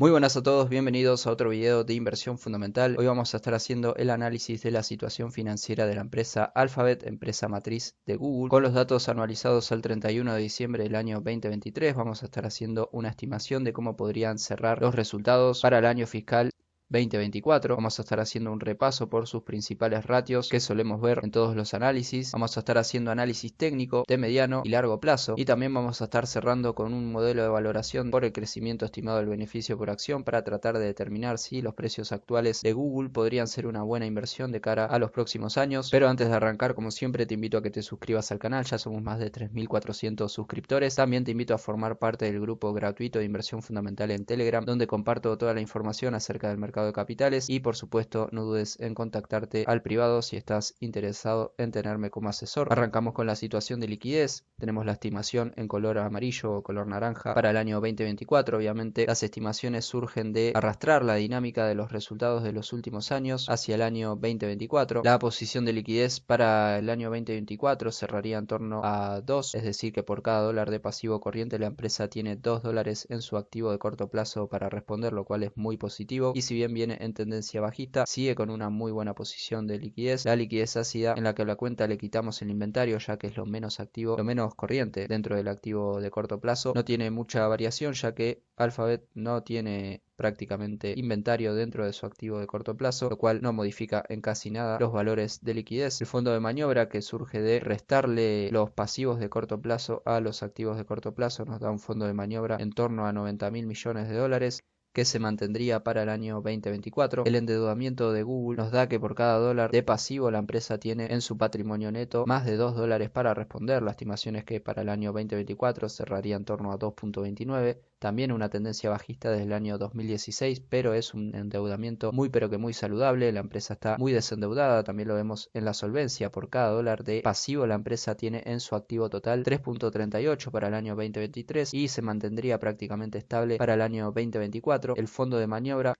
Muy buenas a todos, bienvenidos a otro video de inversión fundamental. Hoy vamos a estar haciendo el análisis de la situación financiera de la empresa Alphabet, empresa matriz de Google, con los datos anualizados al 31 de diciembre del año 2023. Vamos a estar haciendo una estimación de cómo podrían cerrar los resultados para el año fiscal 2024. Vamos a estar haciendo un repaso por sus principales ratios que solemos ver en todos los análisis. Vamos a estar haciendo análisis técnico de mediano y largo plazo, y también vamos a estar cerrando con un modelo de valoración por el crecimiento estimado del beneficio por acción para tratar de determinar si los precios actuales de Google podrían ser una buena inversión de cara a los próximos años. Pero antes de arrancar, como siempre, te invito a que te suscribas al canal. Ya somos más de 3.400 suscriptores. También te invito a formar parte del grupo gratuito de inversión fundamental en Telegram, donde comparto toda la información acerca del mercado de capitales, y por supuesto no dudes en contactarte al privado si estás interesado en tenerme como asesor. Arrancamos con la situación de liquidez. Tenemos la estimación en color amarillo o color naranja para el año 2024. Obviamente las estimaciones surgen de arrastrar la dinámica de los resultados de los últimos años hacia el año 2024. La posición de liquidez para el año 2024 cerraría en torno a 2, es decir que por cada dólar de pasivo corriente la empresa tiene $2 en su activo de corto plazo para responder, lo cual es muy positivo. Y si bien viene en tendencia bajista, sigue con una muy buena posición de liquidez. La liquidez ácida, en la que a la cuenta le quitamos el inventario, ya que es lo menos activo, lo menos corriente dentro del activo de corto plazo, no tiene mucha variación, ya que Alphabet no tiene prácticamente inventario dentro de su activo de corto plazo, lo cual no modifica en casi nada los valores de liquidez. El fondo de maniobra, que surge de restarle los pasivos de corto plazo a los activos de corto plazo, nos da un fondo de maniobra en torno a 90.000 millones de dólares, que se mantendría para el año 2024. El endeudamiento de Google nos da que por cada dólar de pasivo la empresa tiene en su patrimonio neto más de $2 para responder. La estimación es que para el año 2024 cerraría en torno a 2.29, también una tendencia bajista desde el año 2016, pero es un endeudamiento muy pero que muy saludable. La empresa está muy desendeudada, también lo vemos en la solvencia. Por cada dólar de pasivo la empresa tiene en su activo total 3.38 para el año 2023 y se mantendría prácticamente estable para el año 2024. El fondo de maniobra,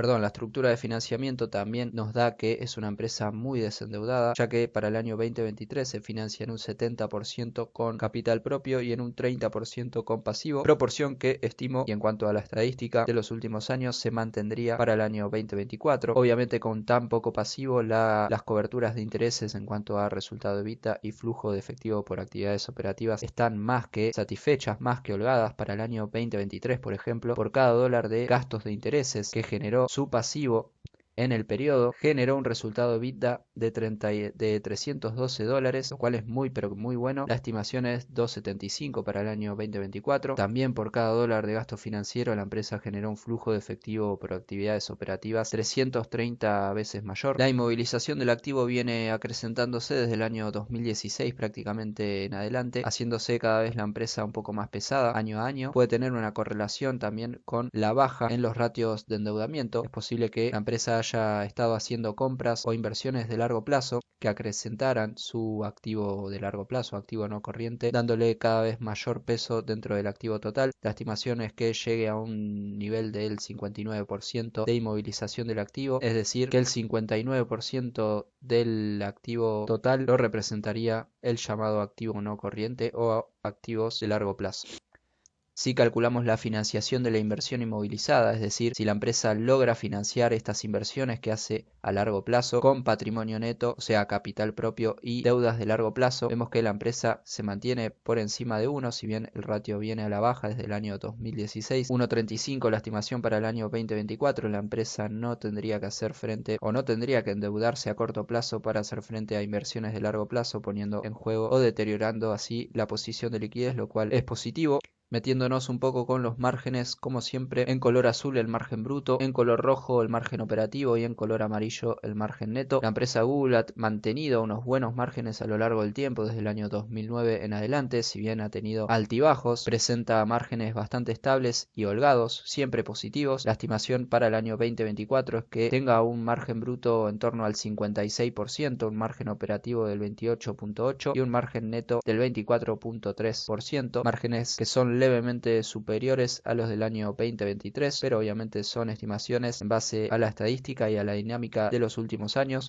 la estructura de financiamiento también nos da que es una empresa muy desendeudada, ya que para el año 2023 se financia en un 70% con capital propio y en un 30% con pasivo, proporción que estimo, y en cuanto a la estadística de los últimos años, se mantendría para el año 2024. Obviamente con tan poco pasivo las coberturas de intereses en cuanto a resultado de EBITDA y flujo de efectivo por actividades operativas están más que satisfechas, más que holgadas. Para el año 2023, por ejemplo, por cada dólar de gastos de intereses que generó su pasivo en el periodo, generó un resultado EBITDA de $312, lo cual es muy pero muy bueno. La estimación es 2.75 para el año 2024. También por cada dólar de gasto financiero la empresa generó un flujo de efectivo por actividades operativas 330 veces mayor. La inmovilización del activo viene acrecentándose desde el año 2016 prácticamente en adelante, haciéndose cada vez la empresa un poco más pesada año a año. Puede tener una correlación también con la baja en los ratios de endeudamiento. Es posible que la empresa haya estado haciendo compras o inversiones de largo plazo que acrecentaran su activo de largo plazo, activo no corriente, dándole cada vez mayor peso dentro del activo total. La estimación es que llegue a un nivel del 59% de inmovilización del activo, es decir, que el 59% del activo total lo representaría el llamado activo no corriente o activos de largo plazo. Si calculamos la financiación de la inversión inmovilizada, es decir, si la empresa logra financiar estas inversiones que hace a largo plazo con patrimonio neto, o sea, capital propio y deudas de largo plazo, vemos que la empresa se mantiene por encima de 1, si bien el ratio viene a la baja desde el año 2016. 1.35 la estimación para el año 2024, la empresa no tendría que hacer frente o no tendría que endeudarse a corto plazo para hacer frente a inversiones de largo plazo, poniendo en juego o deteriorando así la posición de liquidez, lo cual es positivo. Metiéndonos un poco con los márgenes, como siempre, en color azul el margen bruto, en color rojo el margen operativo y en color amarillo el margen neto. La empresa Google ha mantenido unos buenos márgenes a lo largo del tiempo, desde el año 2009 en adelante. Si bien ha tenido altibajos, presenta márgenes bastante estables y holgados, siempre positivos. La estimación para el año 2024 es que tenga un margen bruto en torno al 56%, un margen operativo del 28.8% y un margen neto del 24.3%, márgenes que son levemente superiores a los del año 2023, pero obviamente son estimaciones en base a la estadística y a la dinámica de los últimos años.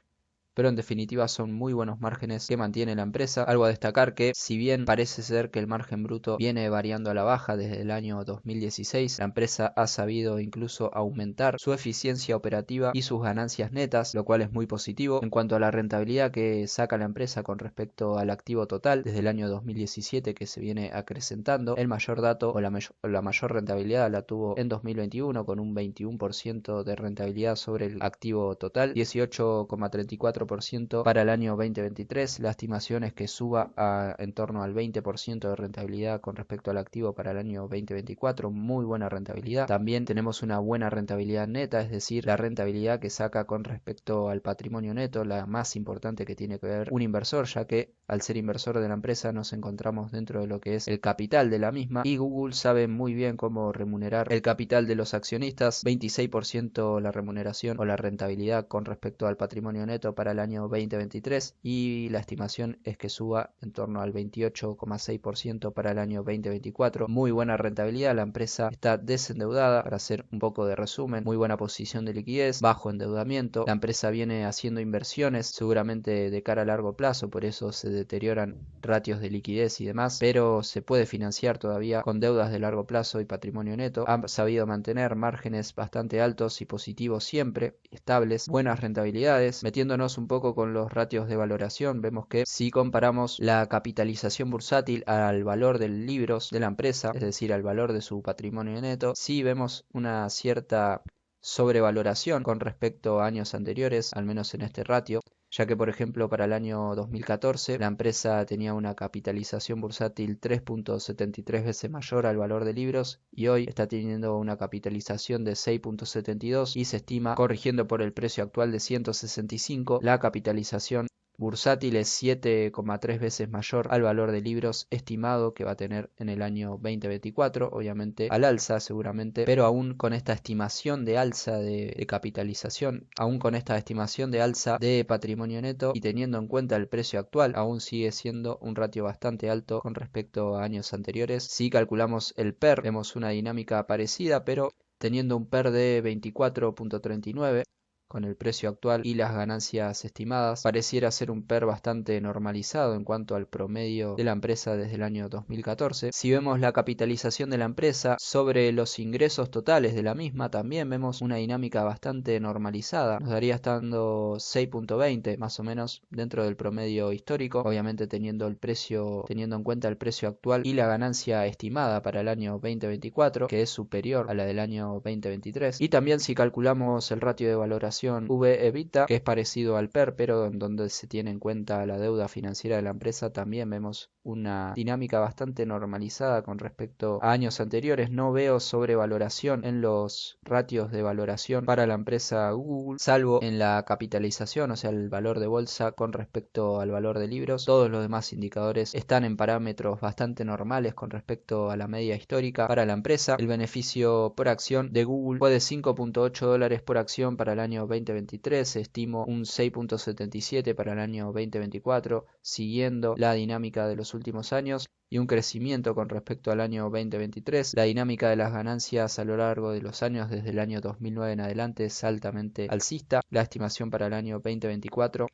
pero en definitiva son muy buenos márgenes que mantiene la empresa. Algo a destacar que si bien parece ser que el margen bruto viene variando a la baja desde el año 2016, la empresa ha sabido incluso aumentar su eficiencia operativa y sus ganancias netas, lo cual es muy positivo. En cuanto a la rentabilidad que saca la empresa con respecto al activo total desde el año 2017, que se viene acrecentando, el mayor dato o la mayor rentabilidad la tuvo en 2021 con un 21% de rentabilidad sobre el activo total, 18,34% para el año 2023. La estimación es que suba a en torno al 20% de rentabilidad con respecto al activo para el año 2024, muy buena rentabilidad. También tenemos una buena rentabilidad neta, es decir, la rentabilidad que saca con respecto al patrimonio neto, la más importante que tiene que ver un inversor, ya que al ser inversor de la empresa nos encontramos dentro de lo que es el capital de la misma, y Google sabe muy bien cómo remunerar el capital de los accionistas. 26% la remuneración o la rentabilidad con respecto al patrimonio neto para el año 2023, y la estimación es que suba en torno al 28,6% para el año 2024. Muy buena rentabilidad, la empresa está desendeudada. Para hacer un poco de resumen, muy buena posición de liquidez, bajo endeudamiento, la empresa viene haciendo inversiones seguramente de cara a largo plazo, por eso se deterioran ratios de liquidez y demás, pero se puede financiar todavía con deudas de largo plazo y patrimonio neto. Han sabido mantener márgenes bastante altos y positivos siempre, estables, buenas rentabilidades. Metiéndonos un poco con los ratios de valoración, vemos que si comparamos la capitalización bursátil al valor de libros de la empresa, es decir, al valor de su patrimonio neto, sí vemos una cierta sobrevaloración con respecto a años anteriores, al menos en este ratio, ya que por ejemplo para el año 2014 la empresa tenía una capitalización bursátil 3.73 veces mayor al valor de libros, y hoy está teniendo una capitalización de 6.72 y se estima, corrigiendo por el precio actual de 165, la capitalización bursátil es 7,3 veces mayor al valor de libros estimado que va a tener en el año 2024, obviamente al alza seguramente, pero aún con esta estimación de alza de capitalización, aún con esta estimación de alza de patrimonio neto y teniendo en cuenta el precio actual, aún sigue siendo un ratio bastante alto con respecto a años anteriores. Si calculamos el PER, vemos una dinámica parecida, pero teniendo un PER de 24.39, con el precio actual y las ganancias estimadas, pareciera ser un PER bastante normalizado en cuanto al promedio de la empresa desde el año 2014. Si vemos la capitalización de la empresa sobre los ingresos totales de la misma, también vemos una dinámica bastante normalizada. Nos daría estando 6.20 más o menos dentro del promedio histórico, obviamente teniendo en cuenta el precio actual y la ganancia estimada para el año 2024, que es superior a la del año 2023. Y también si calculamos el ratio de valoración V/EBITDA, que es parecido al PER, pero en donde se tiene en cuenta la deuda financiera de la empresa, también vemos una dinámica bastante normalizada con respecto a años anteriores. No veo sobrevaloración en los ratios de valoración para la empresa Google, salvo en la capitalización, o sea, el valor de bolsa con respecto al valor de libros. Todos los demás indicadores están en parámetros bastante normales con respecto a la media histórica para la empresa. El beneficio por acción de Google fue de $5.8 por acción para el año 2023, se estimó un 6.77 para el año 2024, siguiendo la dinámica de los últimos años y un crecimiento con respecto al año 2023. La dinámica de las ganancias a lo largo de los años desde el año 2009 en adelante es altamente alcista. La estimación para el año 2024,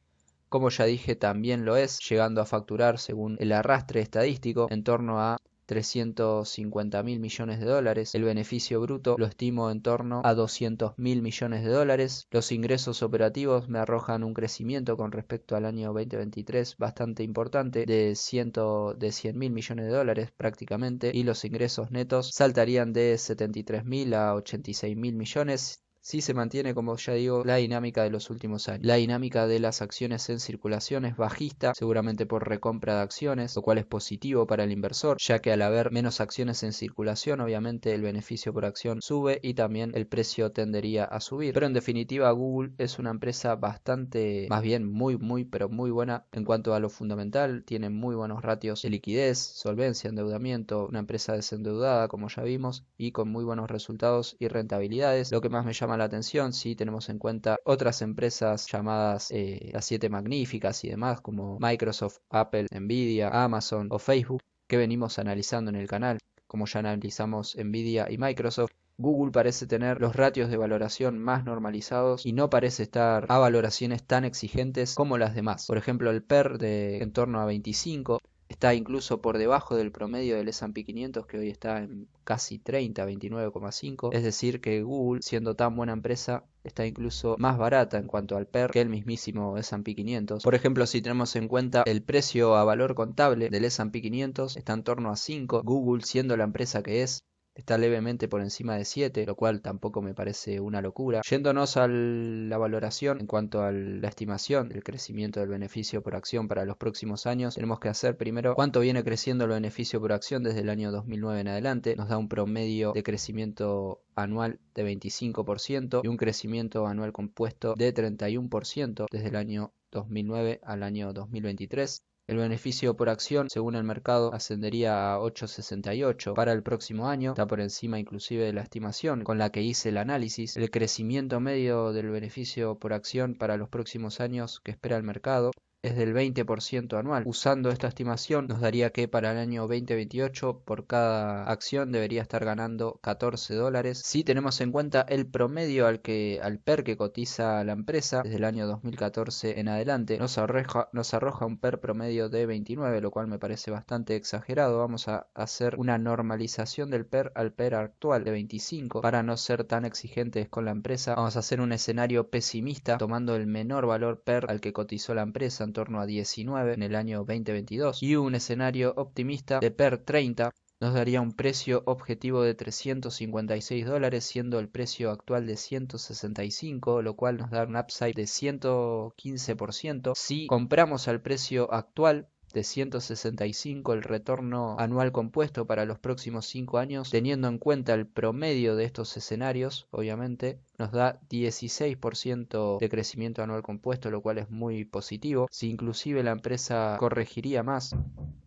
como ya dije, también lo es, llegando a facturar, según el arrastre estadístico, en torno a 350.000 millones de dólares. El beneficio bruto lo estimo en torno a 200.000 millones de dólares. Los ingresos operativos me arrojan un crecimiento con respecto al año 2023 bastante importante de 100.000 millones de dólares prácticamente, y los ingresos netos saltarían de 73.000 a 86.000 millones. Si se mantiene, como ya digo, la dinámica de los últimos años. La dinámica de las acciones en circulación es bajista, seguramente por recompra de acciones, lo cual es positivo para el inversor, ya que al haber menos acciones en circulación, obviamente el beneficio por acción sube y también el precio tendería a subir. Pero en definitiva, Google es una empresa bastante, más bien muy buena en cuanto a lo fundamental. Tiene muy buenos ratios de liquidez, solvencia, endeudamiento, una empresa desendeudada, como ya vimos, y con muy buenos resultados y rentabilidades. Lo que más me llama la atención, si tenemos en cuenta otras empresas llamadas las 7 magníficas y demás, como Microsoft, Apple, Nvidia, Amazon o Facebook, que venimos analizando en el canal. Como ya analizamos Nvidia y Microsoft, Google parece tener los ratios de valoración más normalizados y no parece estar a valoraciones tan exigentes como las demás. Por ejemplo, el PER de en torno a 25 está incluso por debajo del promedio del S&P 500, que hoy está en casi 30, 29,5. Es decir, que Google, siendo tan buena empresa, está incluso más barata en cuanto al PER que el mismísimo S&P 500. Por ejemplo, si tenemos en cuenta el precio a valor contable del S&P 500, está en torno a 5. Google, siendo la empresa que es, está levemente por encima de 7, lo cual tampoco me parece una locura. Yéndonos a la valoración en cuanto a la estimación del crecimiento del beneficio por acción para los próximos años, tenemos que hacer primero cuánto viene creciendo el beneficio por acción desde el año 2009 en adelante. Nos da un promedio de crecimiento anual de 25% y un crecimiento anual compuesto de 31% desde el año 2009 al año 2023. El beneficio por acción, según el mercado, ascendería a 8,68 para el próximo año. Está por encima inclusive de la estimación con la que hice el análisis. El crecimiento medio del beneficio por acción para los próximos años que espera el mercado es del 20% anual. Usando esta estimación nos daría que para el año 2028 por cada acción debería estar ganando $14. Si tenemos en cuenta el promedio al PER que cotiza la empresa desde el año 2014 en adelante, nos arroja un PER promedio de 29, lo cual me parece bastante exagerado. Vamos a hacer una normalización del PER al PER actual de 25 para no ser tan exigentes con la empresa. Vamos a hacer un escenario pesimista tomando el menor valor PER al que cotizó la empresa, en torno a 19 en el año 2022, y un escenario optimista de PER 30 nos daría un precio objetivo de $356, siendo el precio actual de 165, lo cual nos da un upside de 115%. Si compramos al precio actual de 165 el retorno anual compuesto para los próximos 5 años, teniendo en cuenta el promedio de estos escenarios, obviamente, nos da 16% de crecimiento anual compuesto, lo cual es muy positivo. Si inclusive la empresa corregiría más,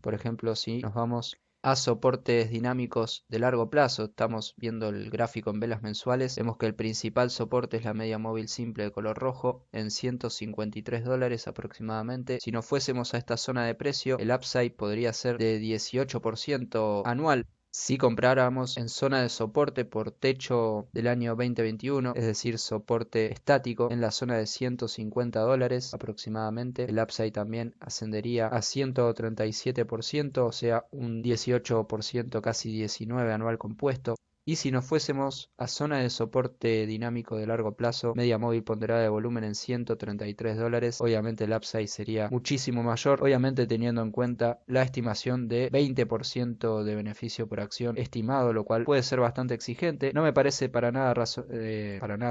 por ejemplo, si nos vamos a soportes dinámicos de largo plazo, estamos viendo el gráfico en velas mensuales, vemos que el principal soporte es la media móvil simple de color rojo en $153 aproximadamente. Si nos fuésemos a esta zona de precio, el upside podría ser de 18% anual. Si compráramos en zona de soporte por techo del año 2021, es decir, soporte estático en la zona de $150 aproximadamente, el upside también ascendería a 137%, o sea, un 18%, casi 19% anual compuesto. Y si nos fuésemos a zona de soporte dinámico de largo plazo, media móvil ponderada de volumen en $133, obviamente el upside sería muchísimo mayor, obviamente teniendo en cuenta la estimación de 20% de beneficio por acción estimado, lo cual puede ser bastante exigente. No me parece para nada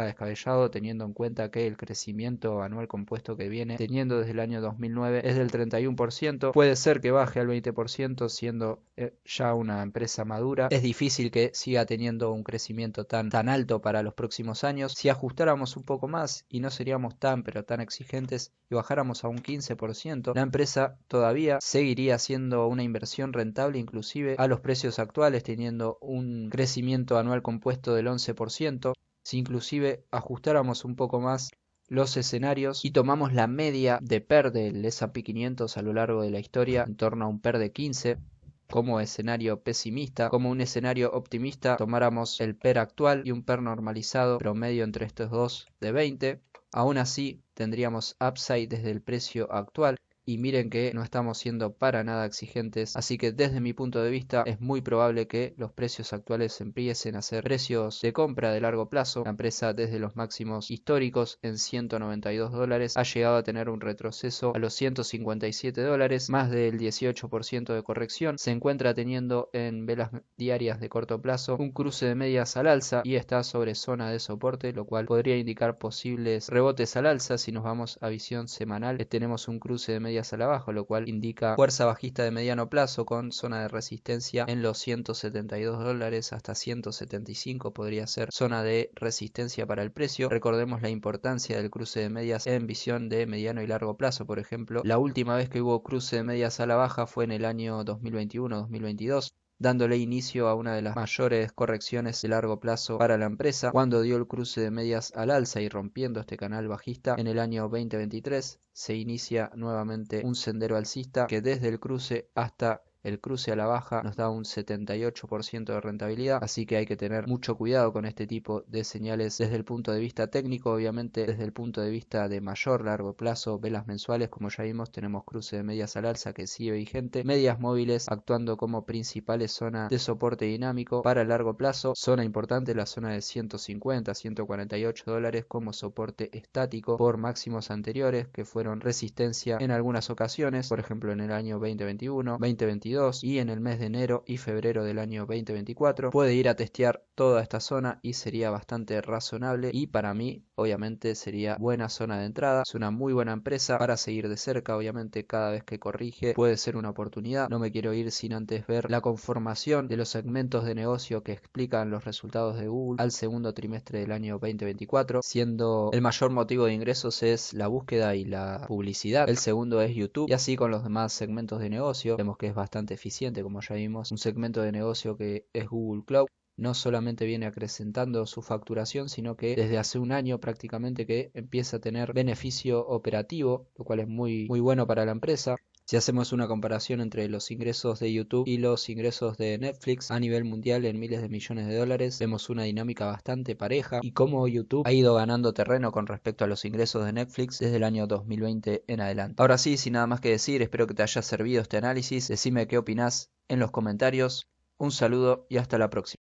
descabellado, teniendo en cuenta que el crecimiento anual compuesto que viene teniendo desde el año 2009 es del 31%. Puede ser que baje al 20% siendo ya una empresa madura. Es difícil que siga teniendo un crecimiento tan alto para los próximos años. Si ajustáramos un poco más y no seríamos tan exigentes y bajáramos a un 15%, la empresa todavía seguiría siendo una inversión rentable, inclusive a los precios actuales, teniendo un crecimiento anual compuesto del 11%. Si inclusive ajustáramos un poco más los escenarios y tomamos la media de PER del S&P 500 a lo largo de la historia, en torno a un PER de 15, como escenario pesimista, como un escenario optimista, tomáramos el PER actual y un PER normalizado promedio entre estos dos de 20, aún así tendríamos upside desde el precio actual. Y miren que no estamos siendo para nada exigentes, así que desde mi punto de vista es muy probable que los precios actuales empiecen a ser precios de compra de largo plazo. La empresa desde los máximos históricos en $192 ha llegado a tener un retroceso a los $157, más del 18% de corrección. Se encuentra teniendo en velas diarias de corto plazo un cruce de medias al alza y está sobre zona de soporte, lo cual podría indicar posibles rebotes al alza. Si nos vamos a visión semanal, tenemos un cruce de medias a la baja, lo cual indica fuerza bajista de mediano plazo con zona de resistencia en los $172 hasta 175 podría ser zona de resistencia para el precio. Recordemos la importancia del cruce de medias en visión de mediano y largo plazo. Por ejemplo, la última vez que hubo cruce de medias a la baja fue en el año 2021-2022. Dándole inicio a una de las mayores correcciones de largo plazo para la empresa, cuando dio el cruce de medias al alza y rompiendo este canal bajista en el año 2023, se inicia nuevamente un sendero alcista que desde el cruce hasta el cruce a la baja nos da un 78% de rentabilidad, así que hay que tener mucho cuidado con este tipo de señales desde el punto de vista técnico. Obviamente desde el punto de vista de mayor largo plazo, velas mensuales, como ya vimos, tenemos cruce de medias al alza que sigue vigente, medias móviles actuando como principales zonas de soporte dinámico para el largo plazo, zona importante la zona de 150 148 dólares como soporte estático por máximos anteriores que fueron resistencia en algunas ocasiones, por ejemplo en el año 2021, 2022 y en el mes de enero y febrero del año 2024. Puede ir a testear toda esta zona y sería bastante razonable, y para mí obviamente sería buena zona de entrada. Es una muy buena empresa para seguir de cerca. Obviamente cada vez que corrige puede ser una oportunidad. No me quiero ir sin antes ver la conformación de los segmentos de negocio que explican los resultados de Google al segundo trimestre del año 2024, siendo el mayor motivo de ingresos es la búsqueda y la publicidad, el segundo es YouTube, y así con los demás segmentos de negocio. Vemos que es bastante eficiente, como ya vimos. Un segmento de negocio que es Google Cloud no solamente viene acrecentando su facturación, sino que desde hace un año prácticamente que empieza a tener beneficio operativo, lo cual es muy bueno para la empresa. Si hacemos una comparación entre los ingresos de YouTube y los ingresos de Netflix a nivel mundial en miles de millones de dólares, vemos una dinámica bastante pareja y cómo YouTube ha ido ganando terreno con respecto a los ingresos de Netflix desde el año 2020 en adelante. Ahora sí, sin nada más que decir, espero que te haya servido este análisis. Decime qué opinás en los comentarios. Un saludo y hasta la próxima.